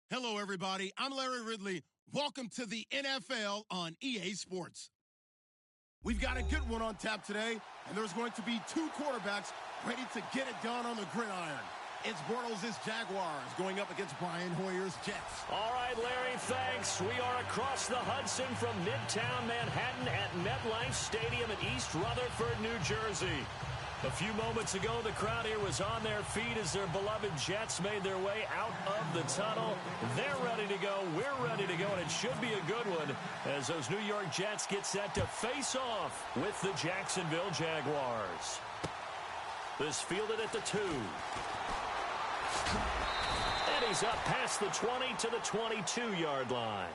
Hello, everybody. I'm Larry Ridley. Welcome to the NFL on EA Sports. We've got a good one on tap today, and there's going to be two quarterbacks ready to get it done on the gridiron. It's Bortles' Jaguars going up against Brian Hoyer's Jets. All right, Larry, thanks. We are across the Hudson from Midtown Manhattan at MetLife Stadium in East Rutherford, New Jersey. A few moments ago, the crowd here was on their feet as their beloved Jets made their way out of the tunnel. They're ready to go. We're ready to go, and it should be a good one as those New York Jets get set to face off with the Jacksonville Jaguars. This fielded at the 2. And he's up past the 20 to the 22-yard line.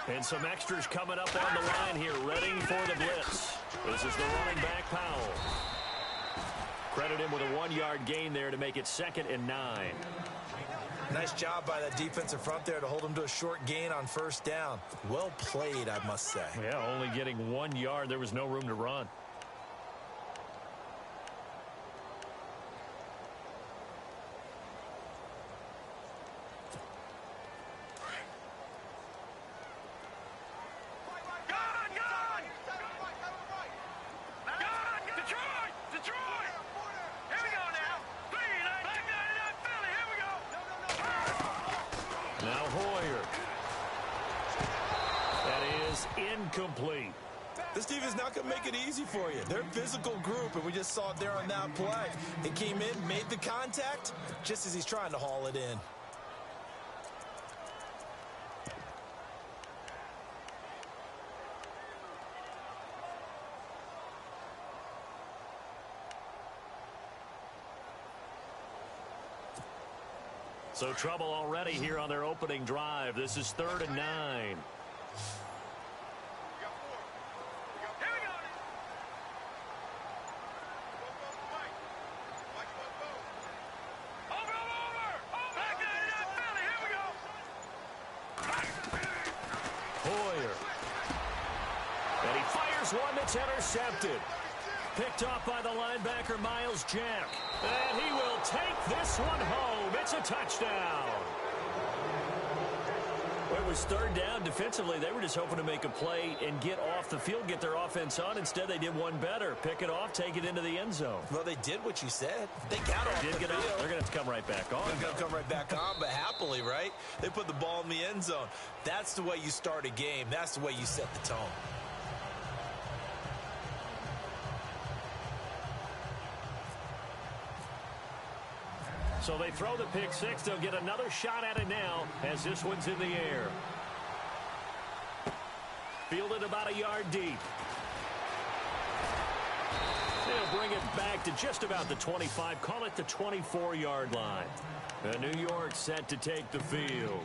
And some extras coming up on the line here, ready for the blitz. This is the running back, Powell. Credit him with a 1-yard gain there to make it 2nd and 9. Nice job by that defensive front there to hold him to a short gain on 1st down. Well played, I must say. Yeah, only getting 1 yard. There was no room to run. Incomplete. This defense not going to make it easy for you. They're a physical group, and we just saw it there on that play. It came in, made the contact, just as he's trying to haul it in. So trouble already here on their opening drive. This is 3rd and 9. One that's intercepted. Picked off by the linebacker, Miles Jack. And he will take this one home. It's a touchdown. Well, it was 3rd down. Defensively, they were just hoping to make a play and get off the field, get their offense on. Instead, they did one better. Pick it off, take it into the end zone. Well, they did what you said. They got off the field. They're going to have to come right back on. They're going to come right back on, but happily, right? They put the ball in the end zone. That's the way you start a game. That's the way you set the tone. So they throw the pick 6. They'll get another shot at it now as this one's in the air. Fielded about a yard deep. They'll bring it back to just about the 25. Call it the 24-yard line. And New York set to take the field.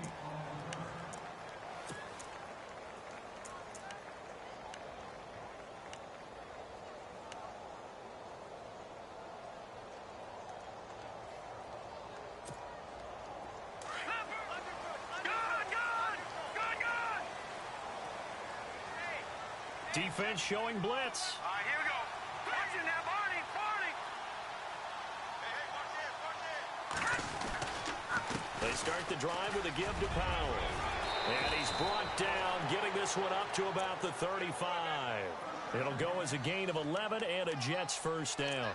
Defense showing blitz. All right, here we go. Watch it now, Barney. Hey, watch this. They start the drive with a give to Powell. And he's brought down, getting this one up to about the 35. It'll go as a gain of 11 and a Jets 1st down.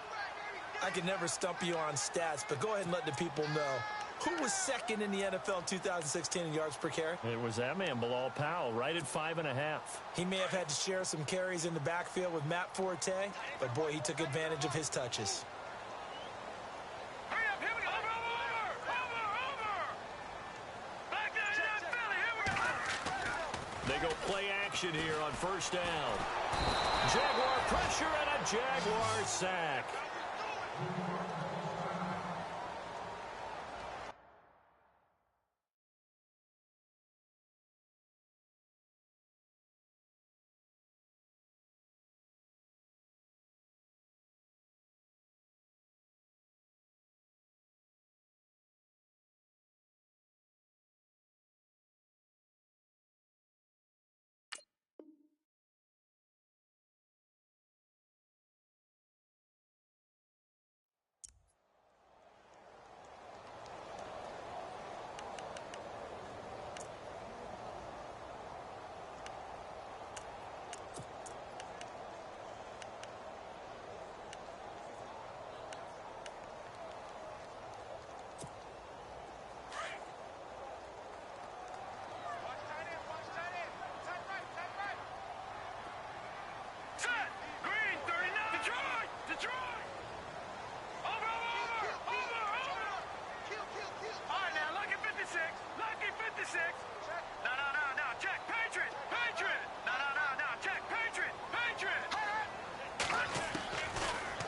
I can never stump you on stats, but go ahead and let the people know. Who was 2nd in the NFL in 2016 in yards per carry? It was that man, Bilal Powell, right at 5.5. He may have had to share some carries in the backfield with Matt Forte, but boy, he took advantage of his touches. Hurry up, here we go. Over. They go play action here on first down. Jaguar pressure and a Jaguar sack.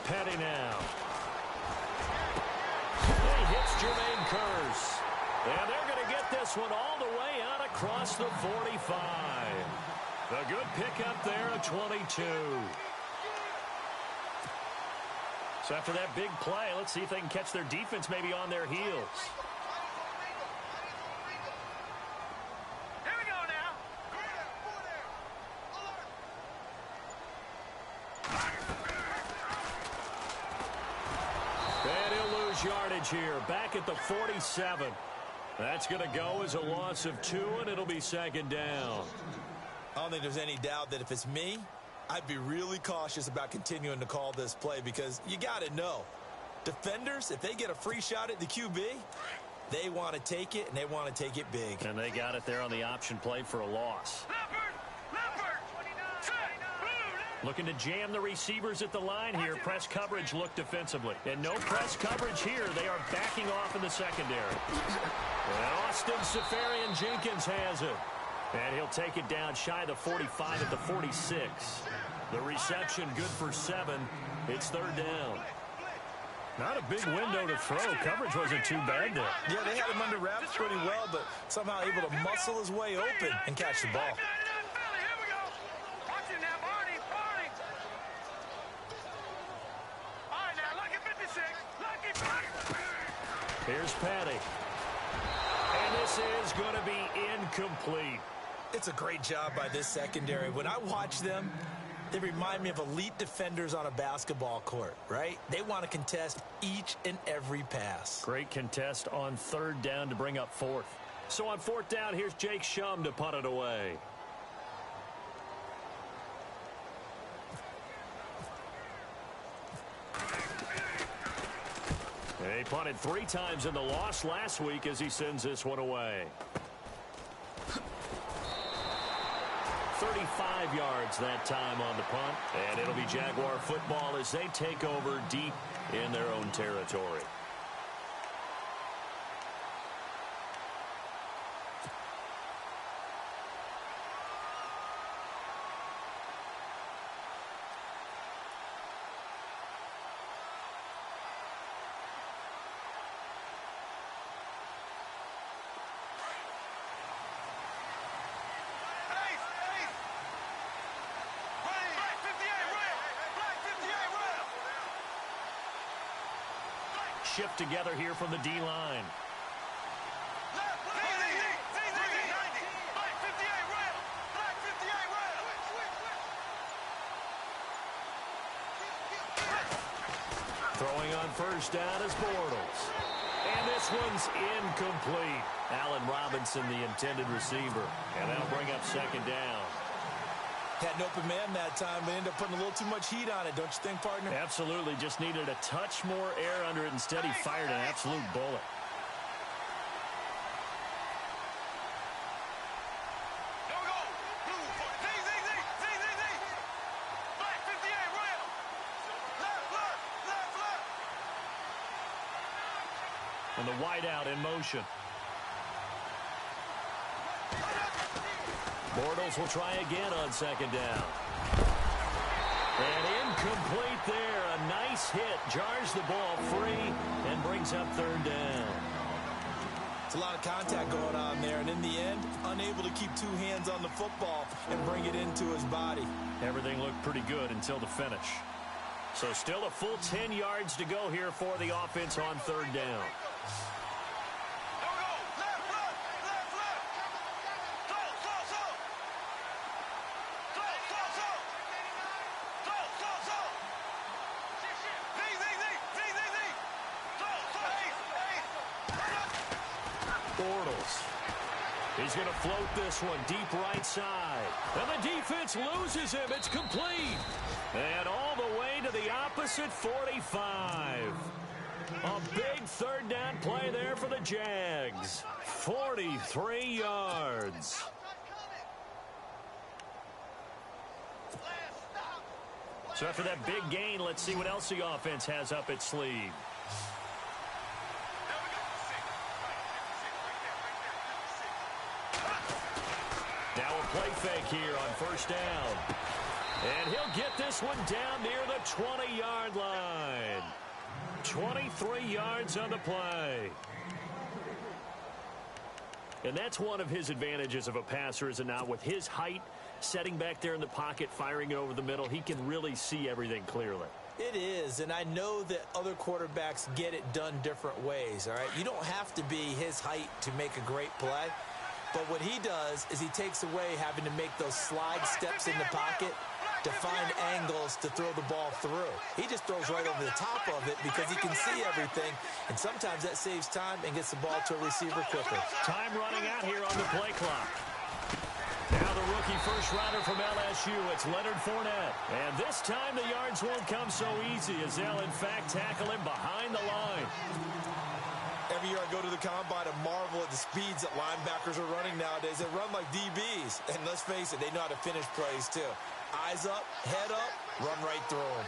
Petty now. He hits Jermaine Kearse. And they're going to get this one all the way out across the 45. A good pickup there at 22. So after that big play, let's see if they can catch their defense maybe on their heels. Yardage here, back at the 47. That's going to go as a loss of 2, and it'll be second down. I don't think there's any doubt that if it's me, I'd be really cautious about continuing to call this play because you got to know, defenders, if they get a free shot at the QB, they want to take it, and they want to take it big. And they got it there on the option play for a loss. Looking to jam the receivers at the line here. Press coverage look defensively. And no press coverage here. They are backing off in the secondary. And Austin Safarian-Jenkins has it. And he'll take it down shy of the 45 at the 46. The reception good for 7. It's third down. Not a big window to throw. Coverage wasn't too bad there. Yeah, they had him under wraps pretty well, but somehow able to muscle his way open and catch the ball. Here's Petty. And this is going to be incomplete. It's a great job by this secondary. When I watch them, they remind me of elite defenders on a basketball court, right? They want to contest each and every pass. Great contest on third down to bring up fourth. So on fourth down, here's Jake Shum to punt it away. He punted 3 times in the loss last week as he sends this one away. 35 yards that time on the punt, and it'll be Jaguar football as they take over deep in their own territory. Shift together here from the D-line. Throwing on first down is Bortles. And this one's incomplete. Allen Robinson, the intended receiver. And that'll bring up second down. Had an open man that time, but ended up putting a little too much heat on it, don't you think, partner? Absolutely. Just needed a touch more air under it. Instead, he fired an absolute bullet. And the wideout in motion. Bortles will try again on second down. And incomplete there. A nice hit. Jars the ball free and brings up third down. It's a lot of contact going on there, and in the end, unable to keep two hands on the football and bring it into his body. Everything looked pretty good until the finish. So still a full 10 yards to go here for the offense on third down. Bortles. He's going to float this one deep right side. And the defense loses him. It's complete. And all the way to the opposite 45. A big third down play there for the Jags. 43 yards. So after that big gain, let's see what else the offense has up its sleeve. Now a play fake here on first down. And he'll get this one down near the 20-yard line. 23 yards on the play. And that's one of his advantages of a passer, is it not? With his height, setting back there in the pocket, firing it over the middle, he can really see everything clearly. It is, and I know that other quarterbacks get it done different ways, all right? You don't have to be his height to make a great play. But what he does is he takes away having to make those slide steps in the pocket to find angles to throw the ball through. He just throws right over the top of it because he can see everything, and sometimes that saves time and gets the ball to a receiver quicker. Time running out here on the play clock. Now the rookie first-rounder from LSU, it's Leonard Fournette. And this time the yards won't come so easy as they'll, in fact, tackle him behind the line. Every year I go to the combine and marvel at the speeds that linebackers are running nowadays. They run like DBs. And let's face it, they know how to finish plays too. Eyes up, head up, run right through them.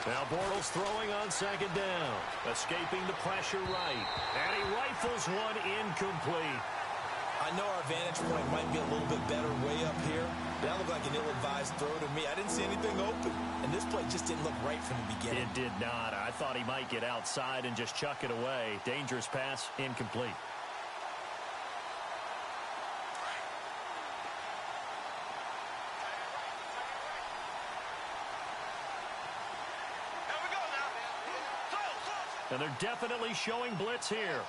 Now Bortles throwing on second down. Escaping the pressure right. And he rifles one incomplete. I know our vantage point might be a little bit better way up here. That looked like an ill-advised throw to me. I didn't see anything open. And this play just didn't look right from the beginning. It did not. I thought he might get outside and just chuck it away. Dangerous pass, incomplete. And they're definitely showing blitz here.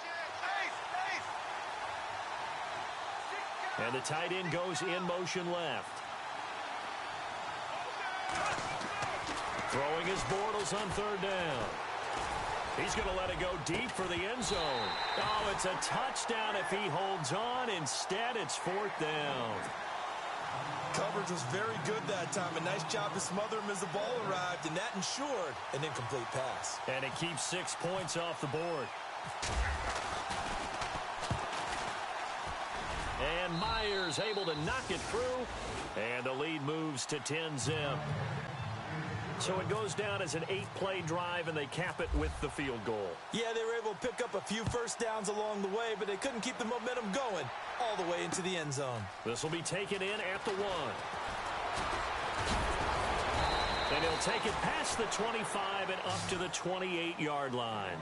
And the tight end goes in motion left. Throwing his Bortles on third down. He's going to let it go deep for the end zone. Oh, it's a touchdown if he holds on. Instead, it's fourth down. Coverage was very good that time. A nice job to smother him as the ball arrived, and that ensured an incomplete pass. And it keeps 6 points off the board. And Myers able to knock it through. And the lead moves to 10-zip. So it goes down as an 8-play drive, and they cap it with the field goal. Yeah, they were able to pick up a few first downs along the way, but they couldn't keep the momentum going all the way into the end zone. This will be taken in at the 1. And he'll take it past the 25 and up to the 28-yard line.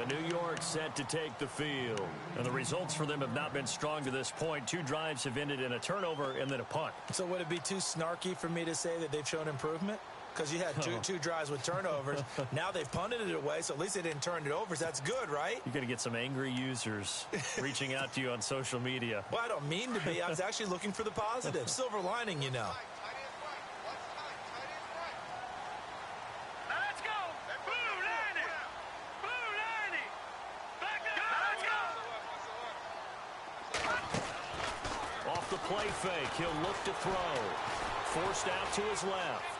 New York set to take the field. And the results for them have not been strong to this point. 2 drives have ended in a turnover and then a punt. So would it be too snarky for me to say that they've shown improvement? Because you had two drives with turnovers. Now they've punted it away, so at least they didn't turn it over. So that's good, right? You're going to get some angry users reaching out to you on social media. Well, I don't mean to be. I was actually looking for the positive. Silver lining, you know. Let's go! Blue lining! Blue lining! Back up! Let's go! Off the play fake, he'll look to throw. Forced out to his left.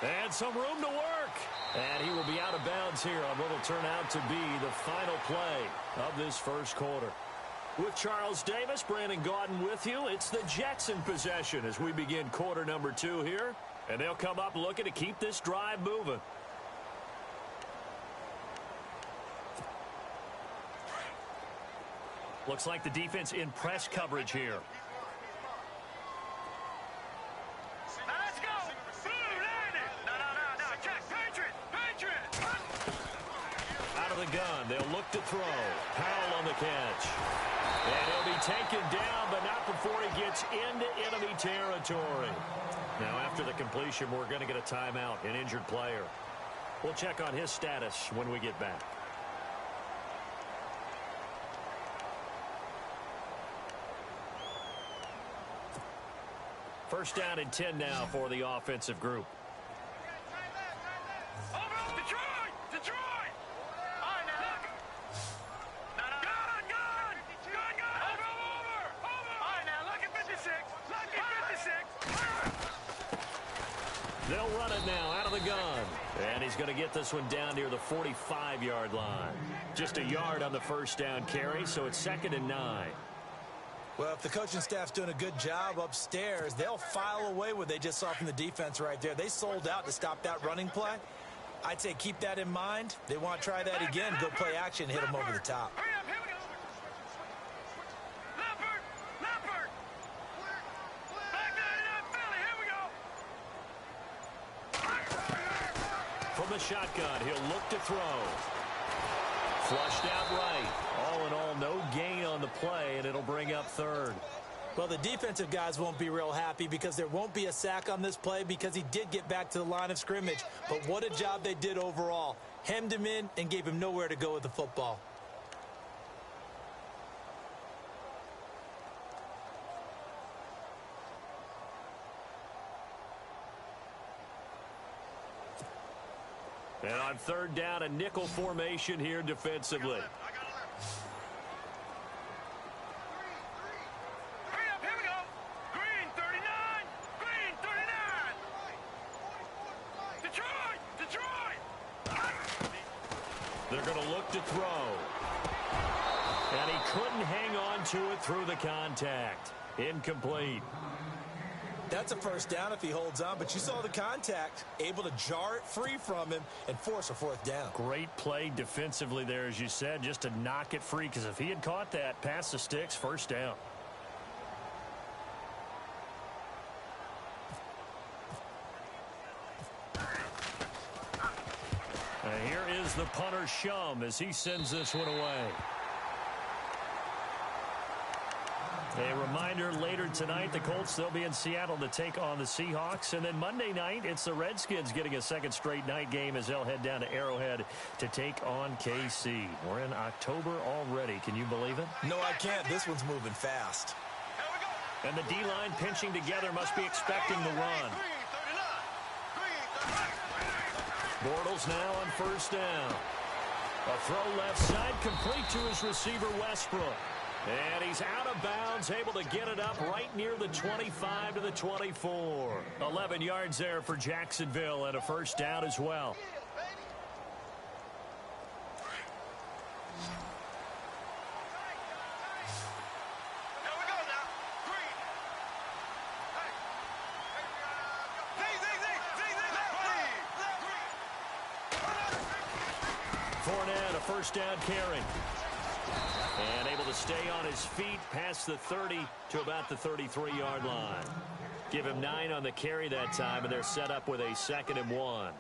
And some room to work. And he will be out of bounds here on what will turn out to be the final play of this first quarter. With Charles Davis, Brandon Gaudin with you. It's the Jets in possession as we begin quarter number 2 here. And they'll come up looking to keep this drive moving. Looks like the defense in press coverage here. Now let's go. Blue, landing. No. Check. Patriot. Out of the gun. They'll look to throw. Powell on the catch. And he'll be taken down, but not before he gets into enemy territory. Now, after the completion, we're going to get a timeout, an injured player. We'll check on his status when we get back. First down and 10 now for the offensive group. Detroit! All right, now. Gun! Over! All right, now, look at 56. They'll run it now out of the gun. And he's going to get this one down near the 45-yard line. Just a yard on the first down carry, so it's 2nd and 9. Well, if the coaching staff's doing a good job upstairs, they'll file away what they just saw from the defense right there. They sold out to stop that running play. I'd say keep that in mind. They want to try that again, go play action, hit them over the top. Hurry up, here we go. Leopard. Back down in that Philly, here we go. From the shotgun, he'll look to throw. Flushed out right. All in all, no gain on the play, and it'll bring up 3rd. Well, the defensive guys won't be real happy because there won't be a sack on this play because he did get back to the line of scrimmage. But what a job they did overall. Hemmed him in and gave him nowhere to go with the football. And on 3rd down, a nickel formation here defensively. Hurry up, here we go. Green 39. Detroit. They're going to look to throw. And he couldn't hang on to it through the contact. Incomplete. That's a first down if he holds on, but you saw the contact, able to jar it free from him and force a 4th down. Great play defensively there, as you said, just to knock it free, because if he had caught that, past the sticks, 1st down. And here is the punter, Shum, as he sends this one away. A reminder, later tonight, the Colts, they'll be in Seattle to take on the Seahawks. And then Monday night, it's the Redskins getting a 2nd straight night game as they'll head down to Arrowhead to take on KC. We're in October already. Can you believe it? No, I can't. This one's moving fast. And the D-line pinching together must be expecting the run. Bortles now on 1st down. A throw left side, complete to his receiver, Westbrook. And he's out of bounds, able to get it up right near the 25 to the 24. 11 yards there for Jacksonville and a 1st down as well. Fournette, a 1st down carry. And able to stay on his feet past the 30 to about the 33-yard line. Give him 9 on the carry that time, and they're set up with a 2nd and 1.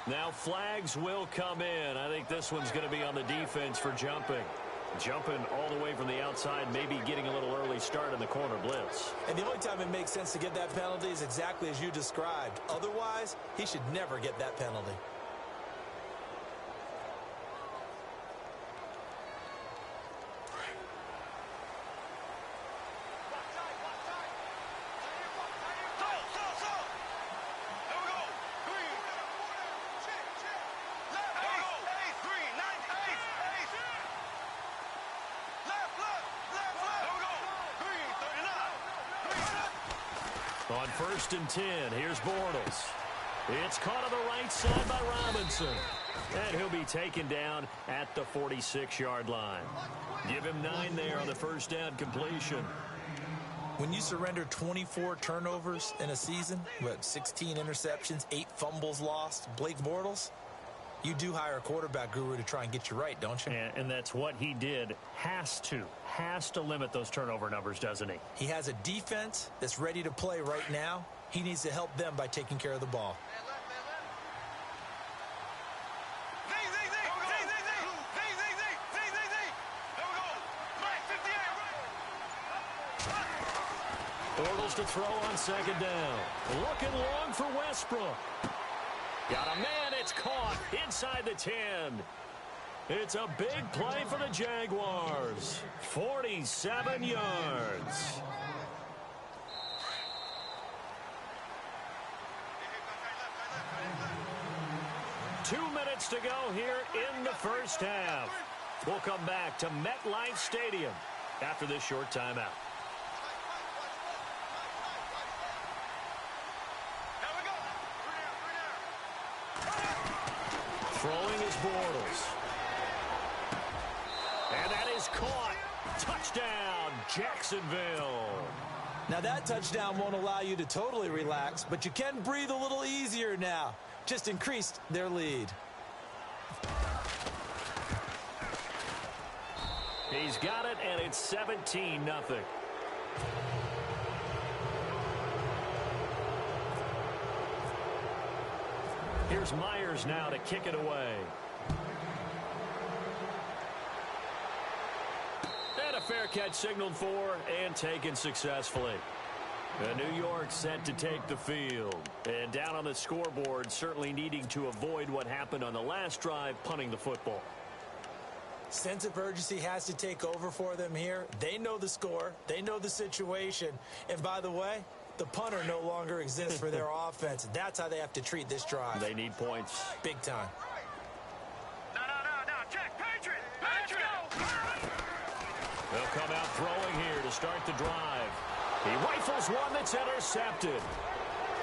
Now flags will come in. I think this one's going to be on the defense for jumping. Jumping all the way from the outside, maybe getting a little early start in the corner blitz. And the only time it makes sense to get that penalty is exactly as you described. Otherwise, he should never get that penalty. 1st and 10. Here's Bortles. It's caught on the right side by Robinson. And he'll be taken down at the 46-yard line. Give him 9 there on the first down completion. When you surrender 24 turnovers in a season, with 16 interceptions, 8 fumbles lost, Blake Bortles, you do hire a quarterback guru to try and get you right, don't you? And that's what he did. Has to limit those turnover numbers, doesn't he? He has a defense that's ready to play right now. He needs to help them by taking care of the ball. Bortles to throw on 2nd down. Looking long for Westbrook. Got a man, it's caught inside the 10. It's a big play for the Jaguars. 47 yards. Two minutes to go here in the first half. We'll come back to MetLife Stadium after this short timeout. Throwing is Bortles. And that is caught. Touchdown, Jacksonville. Now that touchdown won't allow you to totally relax, but you can breathe a little easier now. Just increased their lead. He's got it, and it's 17-0. Here's Myers now to kick it away. And a fair catch signaled for and taken successfully. New York set to take the field. And down on the scoreboard, certainly needing to avoid what happened on the last drive, punting the football. Sense of urgency has to take over for them here. They know the score. They know the situation. And by the way, the punter no longer exists for their offense. That's how they have to treat this drive. They need points. Big time. No. Check. Patriot. Let's go. They'll come out throwing here to start the drive. He rifles one that's intercepted.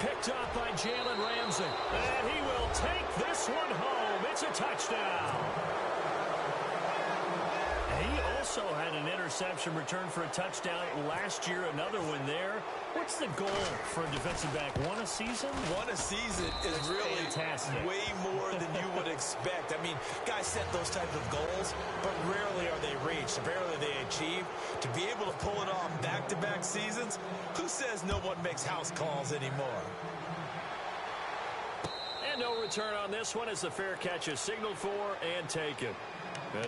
Picked up by Jalen Ramsey. And he will take this one home. It's a touchdown. He also had an interception return for a touchdown last year. Another one there. What's the goal for a defensive back? One a season? One a season is really fantastic. Way more than you would expect. I mean, guys set those types of goals, but rarely are they reached. Rarely are they achieved. To be able to pull it off back-to-back seasons, who says no one makes house calls anymore? And no return on this one as the fair catch is signaled for and taken.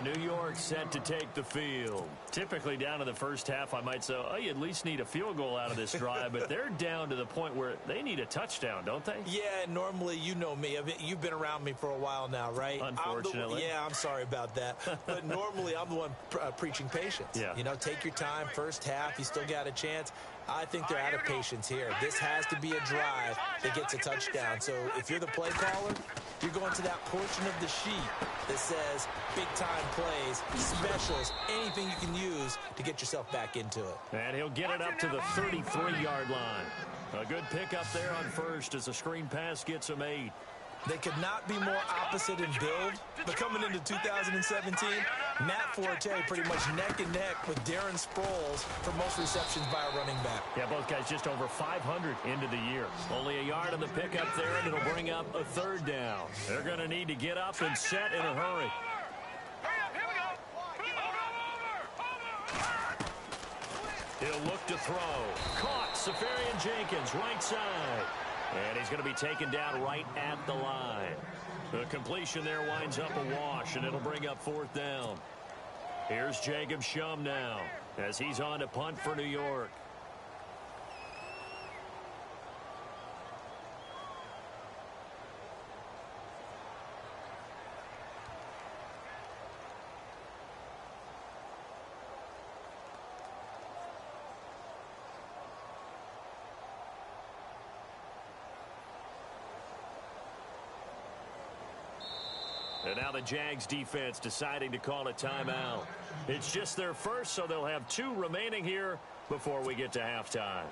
New York set to take the field. Typically down in the first half, I might say, oh, you at least need a field goal out of this drive, but they're down to the point where they need a touchdown, don't they? Yeah, normally, you know me. You've been around me for a while now, right? Unfortunately. I'm sorry about that. But normally, I'm the one preaching patience. Yeah. You know, take your time. First half, you still got a chance. I think they're out of patience here. This has to be a drive that gets a touchdown. So if you're the play caller, you're going to that portion of the sheet that says big-time plays, specials, anything you can use to get yourself back into it. And he'll get it up to the 33-yard line. A good pickup there on first as a screen pass gets him 8. They could not be more opposite in build, but coming into 2017, Matt Forte pretty much neck and neck with Darren Sproles for most receptions by a running back. Yeah, both guys just over 500 into the year. Only a yard on the pickup there, and it'll bring up a 3rd down. They're going to need to get up and set in a hurry. He'll look to throw. Caught. Safarian Jenkins, right side. And he's going to be taken down right at the line. The completion there winds up a wash, and it'll bring up 4th down. Here's Jacob Shum now as he's on to punt for New York. And now the Jags defense deciding to call a timeout. It's just their first, so they'll have 2 remaining here before we get to halftime.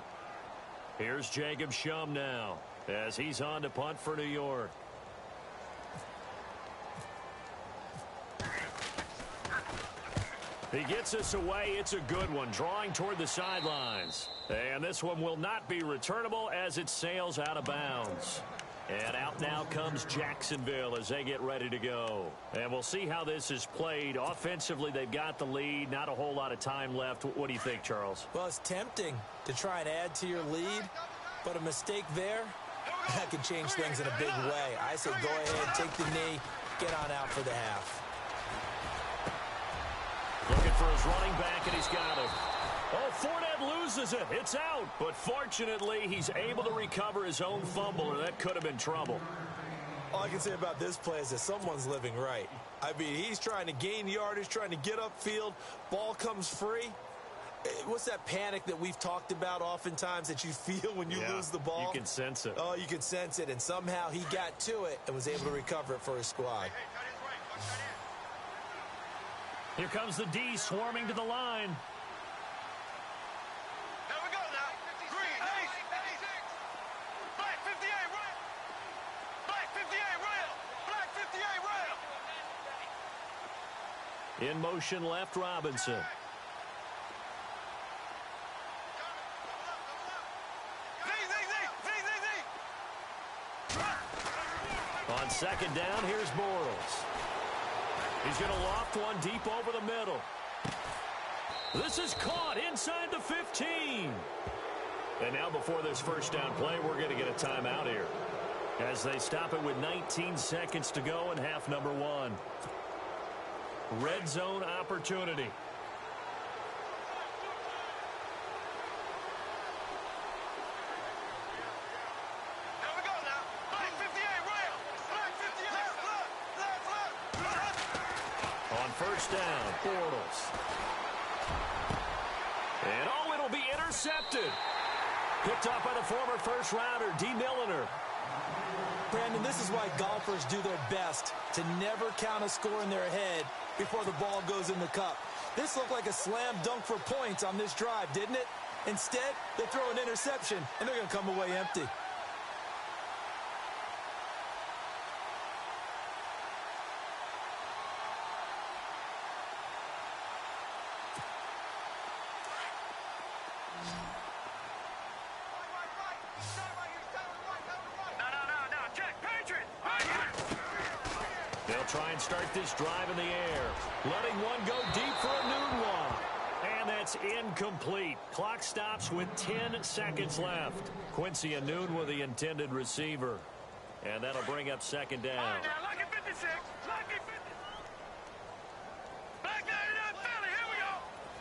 Here's Jacob Shum now as he's on to punt for New York. He gets us away. It's a good one, drawing toward the sidelines. And this one will not be returnable as it sails out of bounds. And out now comes Jacksonville as they get ready to go. And we'll see how this is played. Offensively, they've got the lead. Not a whole lot of time left. What do you think, Charles? Well, it's tempting to try and add to your lead, but a mistake there, that can change things in a big way. I say go ahead, take the knee, get on out for the half. Looking for his running back, and he's got it. Oh, Fournette loses it. It's out. But fortunately, he's able to recover his own fumble, or that could have been trouble. All I can say about this play is that someone's living right. I mean, he's trying to gain yardage, trying to get upfield. Ball comes free. What's that panic that we've talked about oftentimes that you feel when you lose the ball? You can sense it. Oh, you can sense it. And somehow he got to it and was able to recover it for his squad. Here comes the D swarming to the line. There we go now. Green, ace. Black 58, rail. Black 58, rail. Black 58, rail. In motion left, Robinson. On second down, here's Bortles. He's going to loft one deep over the middle. This is caught inside the 15. And now before this first down play, we're going to get a timeout here as they stop it with 19 seconds to go in half number one. Red zone opportunity. First down, Bortles. And oh, it'll be intercepted. Picked up by the former first-rounder, D. Milliner. Brandon, this is why golfers do their best to never count a score in their head before the ball goes in the cup. This looked like a slam dunk for points on this drive, didn't it? Instead, they throw an interception, and they're going to come away empty. Try and start this drive in the air. Letting one go deep for a noon walk. And that's incomplete. Clock stops with 10 seconds left. Quincy Noon with the intended receiver. And that'll bring up second down. All right, now, lucky 56. Lucky 50. Black 99 Philly. Here we go.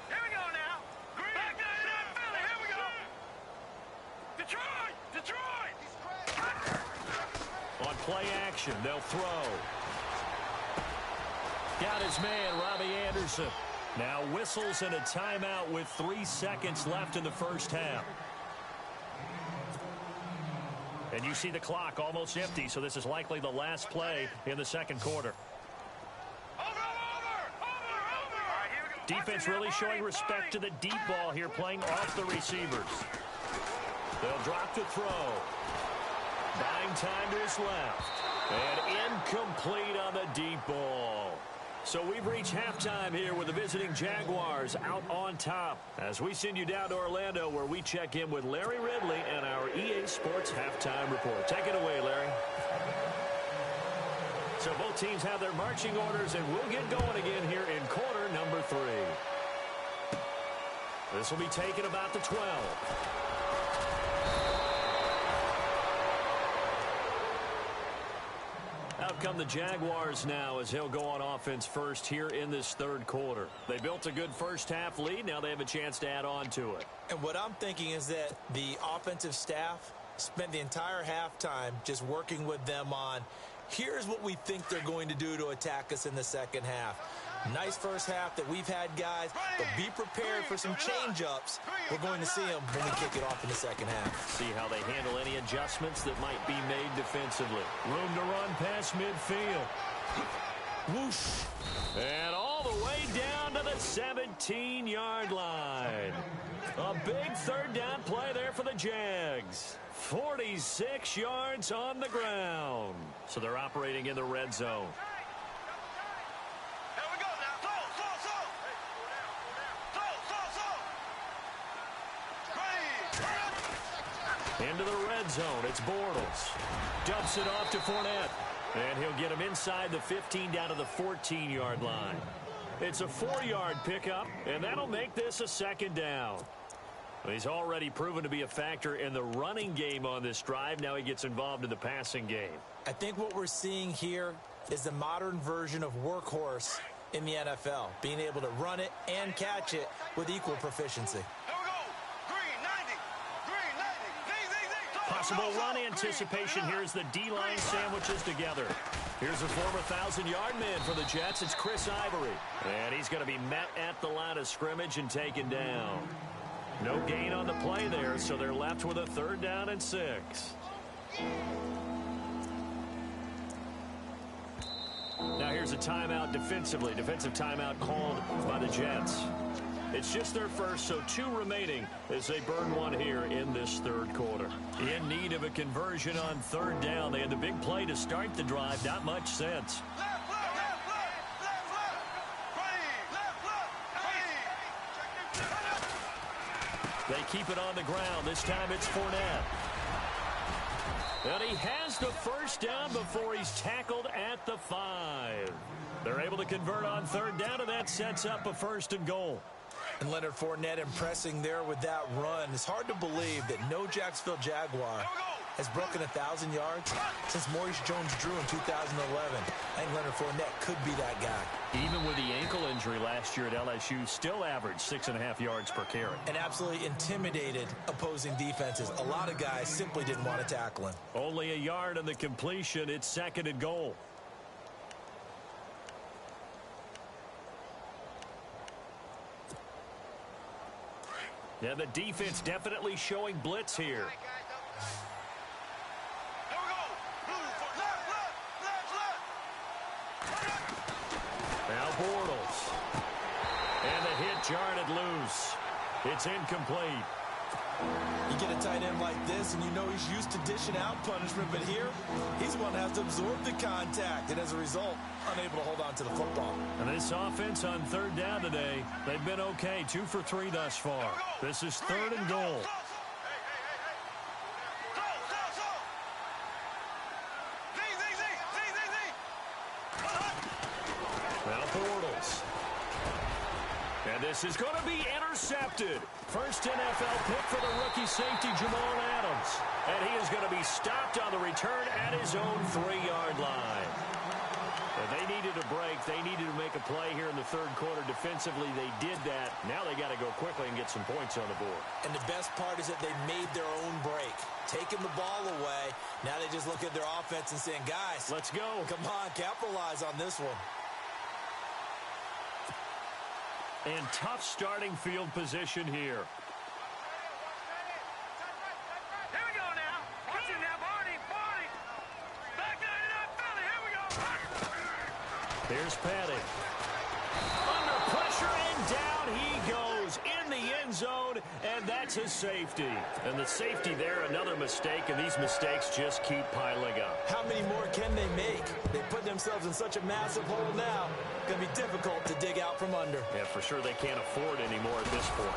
Here we go now. Black 99 Philly. Here we go. Detroit. Detroit. On play action, they'll throw. Got his man, Robbie Anderson. Now whistles and a timeout with 3 seconds left in the first half. And you see the clock almost empty, so this is likely the last play in the second quarter. Defense really showing respect to the deep ball here, playing off the receivers. They'll drop to throw. Buying time to his left. And incomplete on the deep ball. So we've reached halftime here with the visiting Jaguars out on top as we send you down to Orlando where we check in with Larry Ridley and our EA Sports Halftime Report. Take it away, Larry. So both teams have their marching orders, and we'll get going again here in quarter number 3. This will be taken about the 12. Out come the Jaguars now as he'll go on offense first here in this third quarter. They built a good first half lead. Now they have a chance to add on to it. And what I'm thinking is that the offensive staff spent the entire halftime just working with them on, here's what we think they're going to do to attack us in the second half. Nice first half that we've had, guys, but be prepared for some change-ups. We're going to see them when we kick it off in the second half. See how they handle any adjustments that might be made defensively. Room to run past midfield. Whoosh. And all the way down to the 17-yard line. A big third down play there for the Jags. 46 yards on the ground. So they're operating in the red zone. Here we go now. Slow. Into the red zone. It's Bortles. Dumps it off to Fournette. And he'll get him inside the 15 down to the 14-yard line. It's a 4-yard pickup, and that'll make this a second down. He's already proven to be a factor in the running game on this drive. Now he gets involved in the passing game. I think what we're seeing here is the modern version of workhorse in the NFL, being able to run it and catch it with equal proficiency. Possible run anticipation here as the D-line sandwiches together. Here's a former 1,000-yard man for the Jets. It's Chris Ivory. And he's going to be met at the line of scrimmage and taken down. No gain on the play there, so they're left with a 3rd down and 6. Now here's a timeout defensively. Defensive timeout called by the Jets. It's just their first, so 2 remaining as they burn one here in this 3rd quarter. In need of a conversion on 3rd down. They had the big play to start the drive. Not much sense. They keep it on the ground. This time it's Fournette. And he has the 1st down before he's tackled at the 5. They're able to convert on 3rd down, and that sets up a 1st and goal. And Leonard Fournette impressing there with that run. It's hard to believe that no Jacksonville Jaguar has broken 1,000 yards since Maurice Jones-Drew in 2011. I think Leonard Fournette could be that guy. Even with the ankle injury last year at LSU, still averaged 6.5 yards per carry. And absolutely intimidated opposing defenses. A lot of guys simply didn't want to tackle him. Only a yard on the completion. It's 2nd and goal. Yeah, the defense definitely showing blitz here. Now Bortles. And the hit jarred loose. It's incomplete. You get a tight end like this, and you know he's used to dishing out punishment, but here, he's the one that has to absorb the contact, and as a result, unable to hold on to the football. And this offense on 3rd down today, they've been okay, 2 for 3 thus far. This is 3rd and goal. Now Bortles. And this is going to be intercepted. First NFL pick for the rookie safety, Jamal Adams. And he is going to be stopped on the return at his own 3-yard line. And they needed a break. They needed to make a play here in the 3rd quarter. Defensively, they did that. Now they got to go quickly and get some points on the board. And the best part is that they made their own break. Taking the ball away. Now they just look at their offense and saying, guys, let's go. Come on, capitalize on this one. And tough starting field position here. Here we go now. Watch it now, Barney. Back there in that belly. Here we go. Here's Petty. Under pressure, and down he goes in the end zone, and that's a safety. And the safety there, another mistake, and these mistakes just keep piling up. How many more can they make? They put themselves in such a massive hole now. Going to be difficult to dig out from under. Yeah, for sure they can't afford anymore at this point.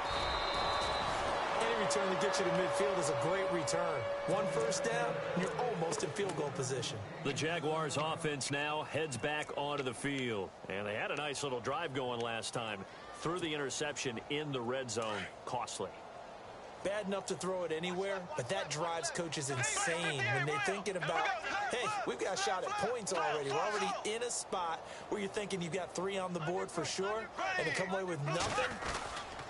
Any return that gets you to midfield is a great return. 1 first down, you're almost in field goal position. The Jaguars offense now heads back onto the field. And they had a nice little drive going last time. Threw the interception in the red zone. Costly. Bad enough to throw it anywhere, but that drives coaches insane when they're thinking about, hey, we've got a shot at points already. We're already in a spot where you're thinking you've got 3 on the board for sure, and to come away with nothing,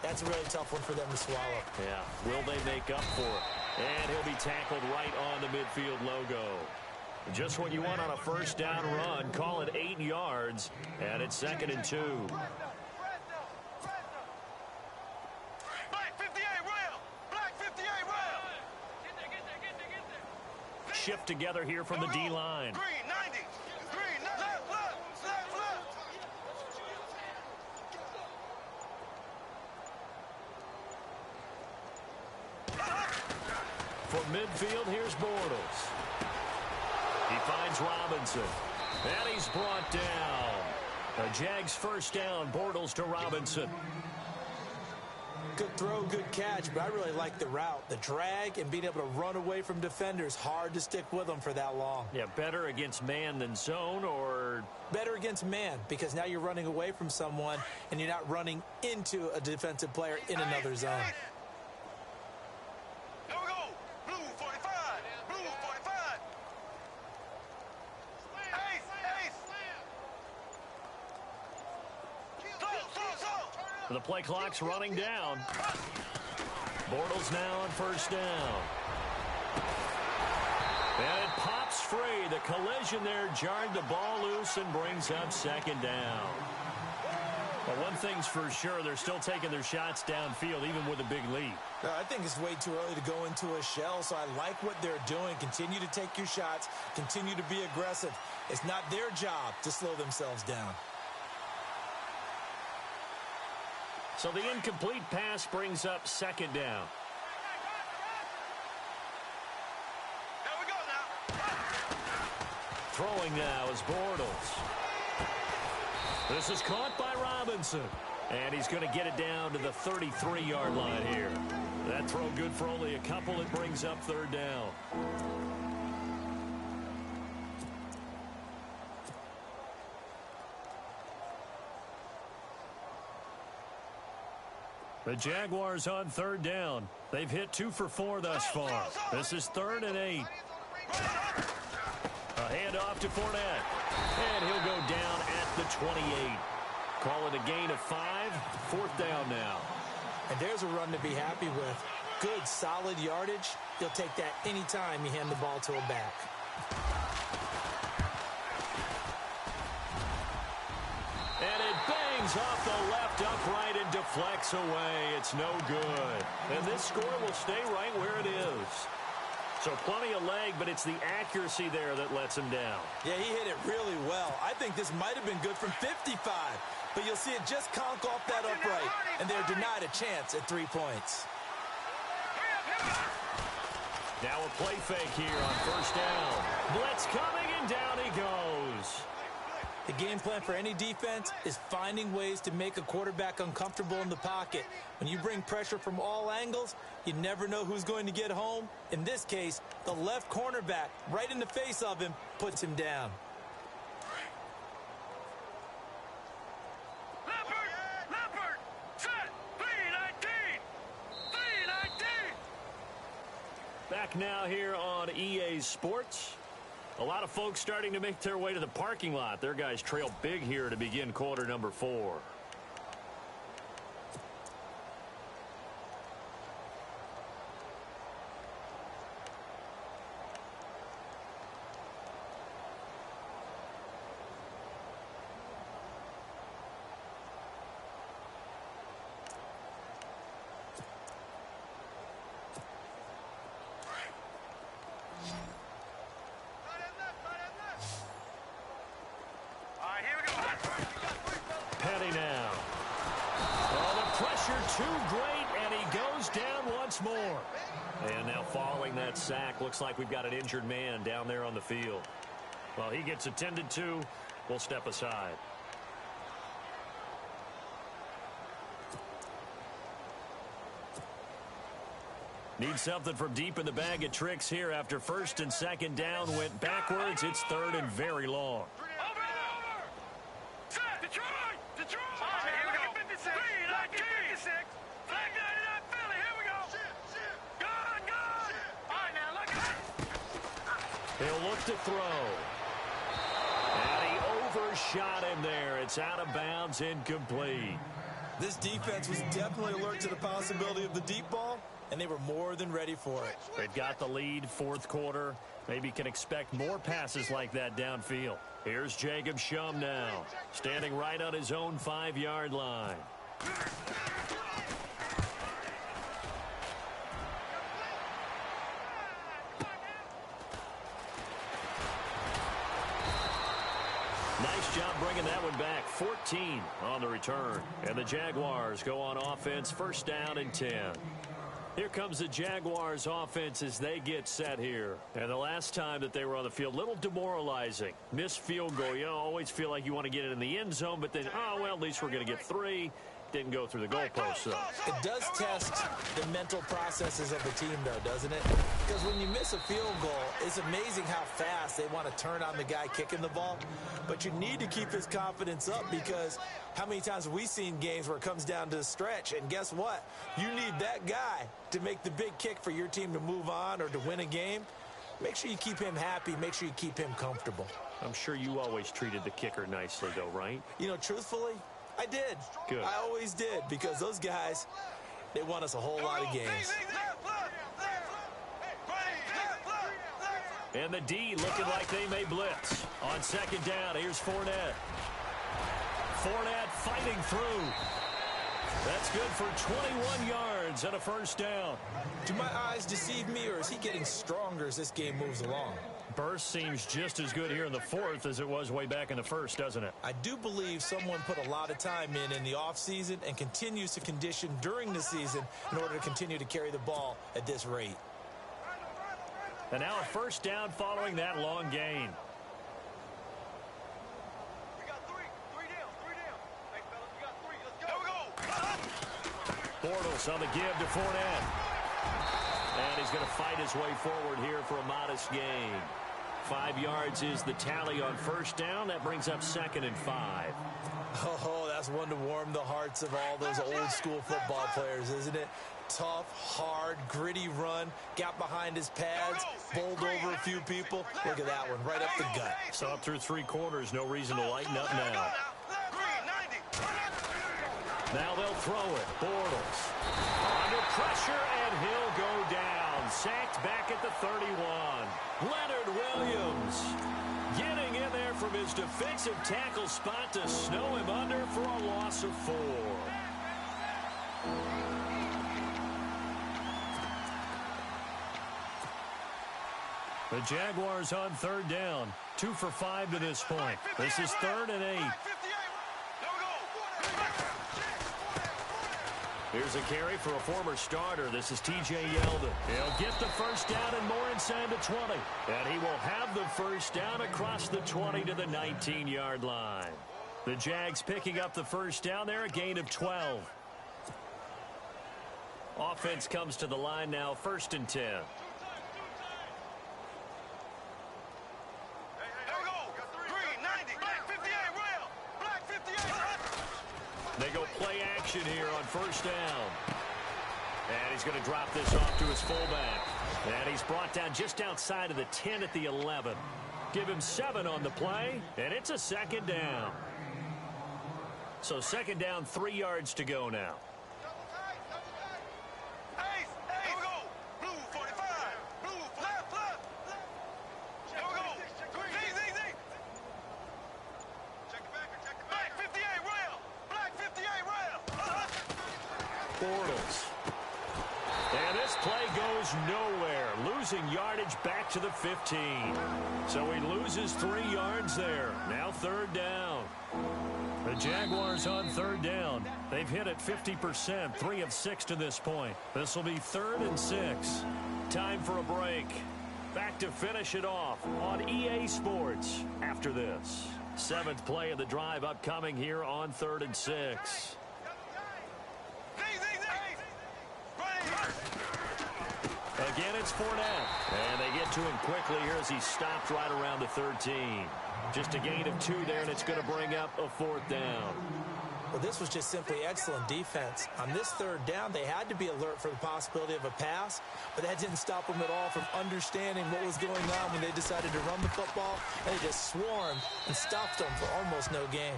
that's a really tough one for them to swallow. Yeah, will they make up for it? And he'll be tackled right on the midfield logo. Just what you want on a 1st down run. Call it 8 yards, and it's 2nd and 2. Shift together here from the D-line. From midfield, here's Bortles. He finds Robinson. And he's brought down. The Jags first down. Bortles to Robinson. Good throw, good catch, but I really like the route. The drag and being able to run away from defenders, hard to stick with them for that long. Yeah, better against man than zone, or? Better against man, because now you're running away from someone and you're not running into a defensive player in another zone. Here we go. Blue 45. Blue 45. Ace. The play clock's running down. Bortles now on first down. And it pops free. The collision there jarred the ball loose and brings up second down. But one thing's for sure, they're still taking their shots downfield, even with a big lead. I think it's way too early to go into a shell, so I like what they're doing. Continue to take your shots. Continue to be aggressive. It's not their job to slow themselves down. So the incomplete pass brings up second down. Here we go now. Throwing now is Bortles. This is caught by Robinson. And he's going to get it down to the 33-yard line here. That throw good for only a couple. It brings up third down. The Jaguars on third down. They've hit 2 for 4 thus far. This is 3rd and 8. A handoff to Fournette. And he'll go down at the 28. Call it a gain of 5. 4th down now. And there's a run to be happy with. Good, solid yardage. You'll take that anytime you hand the ball to a back. And it bangs off the left upright and deflects away. It's no good. And this score will stay right where it is. So plenty of leg, but it's the accuracy there that lets him down. Yeah, he hit it really well. I think this might have been good from 55. But you'll see it just conk off that upright, and they're denied a chance at 3 points. Now a play fake here on first down. Blitz coming, and down he goes. The game plan for any defense is finding ways to make a quarterback uncomfortable in the pocket. When you bring pressure from all angles, you never know who's going to get home. In this case, the left cornerback, right in the face of him, puts him down. Leopard, set, 319. Back now here on EA Sports. A lot of folks starting to make their way to the parking lot. Their guys trail big here to begin quarter number 4. Petty now. Oh, the pressure too great, and he goes down once more. And now following that sack, looks like we've got an injured man down there on the field. Well, he gets attended to. We'll step aside. Need something from deep in the bag of tricks here after first and second down went backwards. It's 3rd and very long. He'll look to throw. And he overshot him there. It's out of bounds, incomplete. This defense was definitely alert to the possibility of the deep ball, and they were more than ready for it. They've got the lead, 4th quarter. Maybe can expect more passes like that downfield. Here's Jacob Shum now, standing right on his own 5-yard line. Nice job bringing that one back. 14 on the return. And the Jaguars go on offense, first down and 10. Here comes the Jaguars offense as they get set here. And the last time that they were on the field, a little demoralizing. Missed field goal. You always feel like you want to get it in the end zone, but then, oh, well, at least we're going to get 3. Didn't go through the goalpost, though. It does test the mental processes of the team, though, doesn't it? Because when you miss a field goal, it's amazing how fast they want to turn on the guy kicking the ball. But you need to keep his confidence up, because how many times have we seen games where it comes down to the stretch? And guess what? You need that guy to make the big kick for your team to move on or to win a game. Make sure you keep him happy. Make sure you keep him comfortable. I'm sure you always treated the kicker nicely, though, right? You know, truthfully, I did. Good. I always did, because those guys, they won us a whole lot of games. And the D looking like they may blitz. On second down, here's Fournette. Fournette fighting through. That's good for 21 yards and a first down. Do my eyes deceive me, or is he getting stronger as this game moves along? Burst seems just as good here in the fourth as it was way back in the first, doesn't it? I do believe someone put a lot of time in the offseason and continues to condition during the season in order to continue to carry the ball at this rate. And now a first down following that long gain. We got three down. Hey, fellas, we got 3. Let's go. Bortles on the give to Fournette. And he's going to fight his way forward here for a modest gain. 5 yards is the tally on first down. That brings up 2nd and 5. Oh, that's one to warm the hearts of all those old school football players, isn't it? Tough, hard, gritty run. Got behind his pads, bowled over a few people. Look at that one, right up the gut. So up through 3 quarters, no reason to lighten up now. Now they'll throw it. Bortles under pressure, and he'll go down. Sacked back at the 31. Leonard Williams getting in there from his defensive tackle spot to snow him under for a loss of 4. The Jaguars on third down. 2 for 5 to this point. This is 3rd and 8. Here's a carry for a former starter. This is T.J. Yeldon. He'll get the first down and more inside the 20. And he will have the first down across the 20 to the 19-yard line. The Jags picking up the first down there, a gain of 12. Offense comes to the line now, 1st and 10. They go play action here on first down. And he's going to drop this off to his fullback. And he's brought down just outside of the 10 at the 11. Give him 7 on the play, and it's a 2nd down. So 2nd down, 3 yards to go now. Bortles. And this play goes nowhere. Losing yardage back to the 15. So he loses 3 yards there. Now 3rd down. The Jaguars on 3rd down. They've hit it 50%, 3 of 6 to this point. This will be 3rd and 6. Time for a break. Back to finish it off on EA Sports after this. 7th play of the drive upcoming here on 3rd and 6. Again, it's Fournette. And they get to him quickly here as he stopped right around the 13. Just a gain of 2 there, and it's going to bring up a 4th down. Well, this was just simply excellent defense. On this 3rd down, they had to be alert for the possibility of a pass, but that didn't stop them at all from understanding what was going on when they decided to run the football, and they just swarmed and stopped them for almost no gain.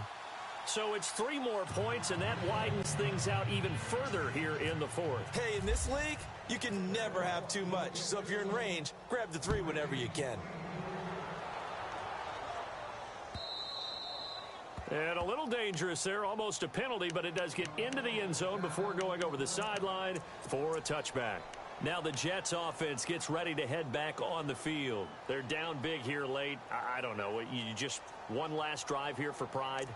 So it's 3 more points, and that widens things out even further here in the 4th. Hey, in this league, you can never have too much. So if you're in range, grab the 3 whenever you can. And a little dangerous there, almost a penalty, but it does get into the end zone before going over the sideline for a touchback. Now the Jets offense gets ready to head back on the field. They're down big here late. I don't know. You just one last drive here for pride?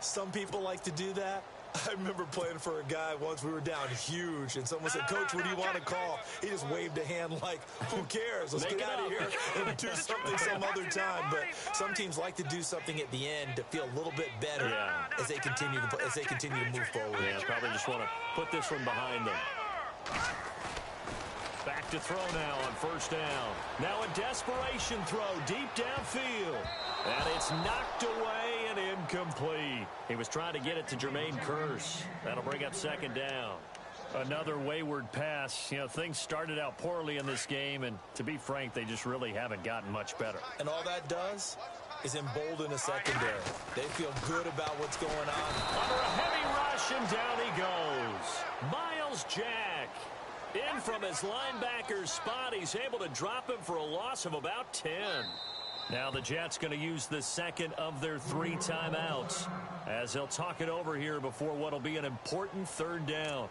Some people like to do that. I remember playing for a guy once. We were down huge, and someone said, "Coach, what do you want to call?" He just waved a hand like, "Who cares? Let's get out of here and do something some other time." But some teams like to do something at the end to feel a little bit better as they continue to move forward. Yeah, probably just want to put this one behind them. Back to throw now on first down. Now a desperation throw deep downfield. And it's knocked away and incomplete. He was trying to get it to Jermaine Kearse. That'll bring up second down. Another wayward pass. You know, things started out poorly in this game, and to be frank, they just really haven't gotten much better. And all that does is embolden a secondary. They feel good about what's going on. Under a heavy rush, and down he goes. Miles Jack. In from his linebacker's spot. He's able to drop him for a loss of about 10. Now the Jets going to use the second of their 3 timeouts as they'll talk it over here before what will be an important third down.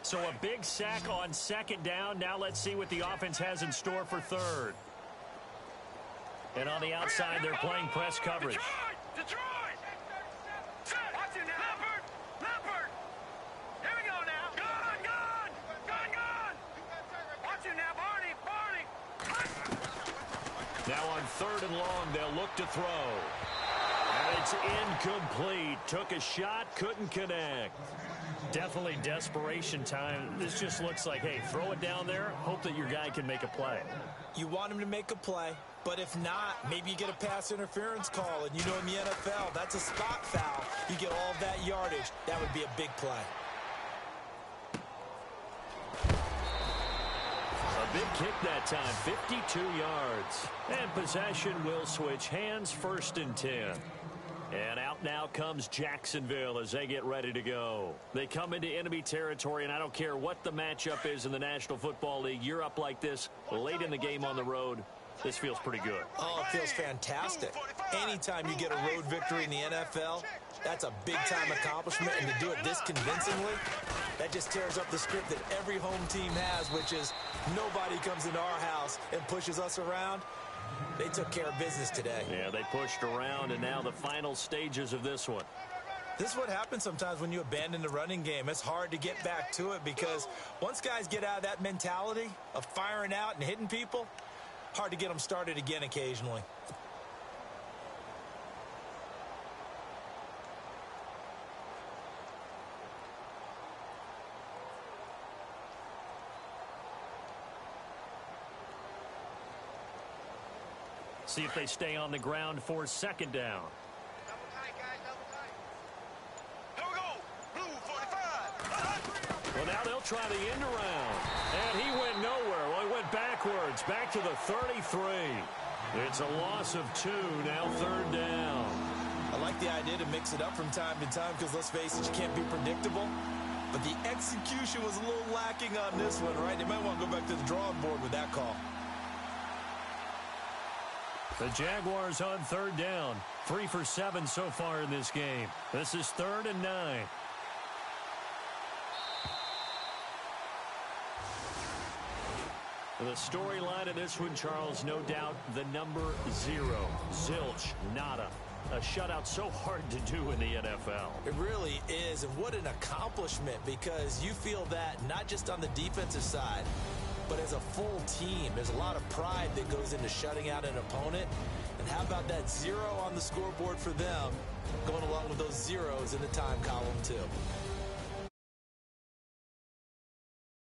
So a big sack on second down. Now let's see what the offense has in store for third. And on the outside, they're playing press coverage. Detroit! Watch it now. Leopard! Here we go now. Gone! Watch it now, Barney! Now on third and long, they'll look to throw. And it's incomplete. Took a shot, couldn't connect. Definitely desperation time. This just looks like, hey, throw it down there, hope that your guy can make a play. You want him to make a play, but if not, maybe you get a pass interference call, and you know in the NFL, that's a spot foul. You get all of that yardage. That would be a big play. A big kick that time, 52 yards. And possession will switch hands, 1st and 10. And out now comes Jacksonville as they get ready to go. They come into enemy territory, and I don't care what the matchup is in the National Football League. You're up like this late in the game on the road. This feels pretty good. Oh, it feels fantastic. Anytime you get a road victory in the NFL, that's a big-time accomplishment, and to do it this convincingly, that just tears up the script that every home team has, which is nobody comes into our house and pushes us around. They took care of business today. Yeah, they pushed around, and now the final stages of this one. This is what happens sometimes when you abandon the running game. It's hard to get back to it because once guys get out of that mentality of firing out and hitting people, hard to get them started again occasionally. See if they stay on the ground for second down. Double tight, guys, double tight. Here we go. Blue 45. Well, now they'll try the end around. And he went nowhere. Well, he went backwards, back to the 33. It's a loss of 2, now third down. I like the idea to mix it up from time to time because, let's face it, you can't be predictable. But the execution was a little lacking on this one, right? They might want to go back to the drawing board with that call. The Jaguars on third down. 3 for 7 so far in this game. This is 3rd and 9. The storyline of this one, Charles, no doubt the number 0. Zilch, nada. A shutout so hard to do in the NFL. It really is, and what an accomplishment, because you feel that not just on the defensive side, but as a full team. There's a lot of pride that goes into shutting out an opponent. And how about that 0 on the scoreboard for them, going along with those zeros in the time column too.